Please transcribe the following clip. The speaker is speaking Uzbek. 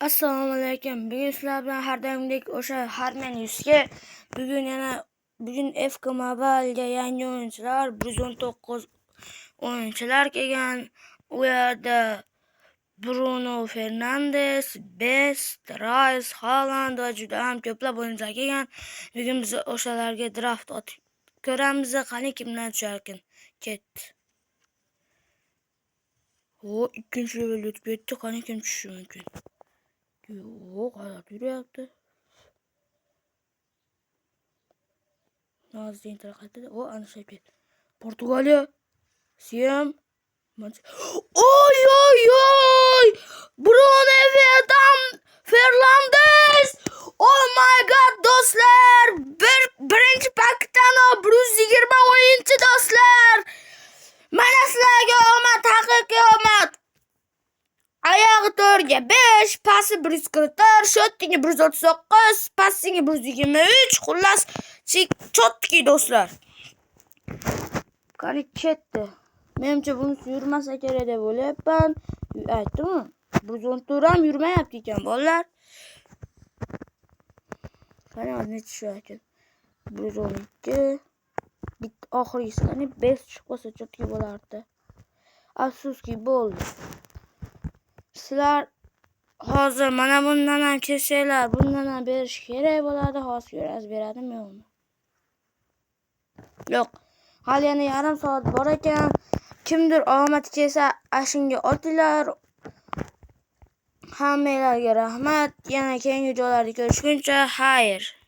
Assalomu alaykum. Bugun sizlar bilan har doimgidek o'sha Harman 100ga bugun FK Mobile'ga yangi o'yinchilar 119 o'yinchilar kelgan. U yerda Bruno Fernandes, Best, Rice, Haaland va juda ham ko'plab o'yinchilar kelgan. Bugun biz o'shalarga draft otib ko'ramiz. Qani kimlar tusharkin? Ketdi. Ikkinchi levelga o'tib ketdi. Qani kim tushishi mumkin? Yo'q, hayot yurayapti. Nozli internetda ana shu ketdi. Portugaliya. Siyam. Oy! Bruno Fernandes! Oh my god do'stlar! Birinchi paketdan 120 o'yinchi do'stlar. Mana sizlarga omad, haqiqiy omad. Ayog'i 4ga 5, pasi 144, shottingi 139, passingi 123, xullas chotki do'stlar. Qani ketdi. Menimcha bunisi yurmasa kerak deb o'ylayapman. Aytdim-ku, 114 ham yurmayapti ekan bolalar. Qani necha shu ekan? 112. Bitta oxirgisi qani 5 chiqib qolsa chotki bo'lardi. Afsuski bo'ldi. Sizlar hozir mana bundan ham kelsanglar, bundan ham berish kerak bo'ladi. Hozir ko'rasiz, beradimi yo'qmi? Yo'q. Hali yana yarim soat bor ekan. Kimdir omad kelsa, ashunga otinglar. Hammalarga rahmat. Yana keyingi joylarda ko'rishguncha, xayr.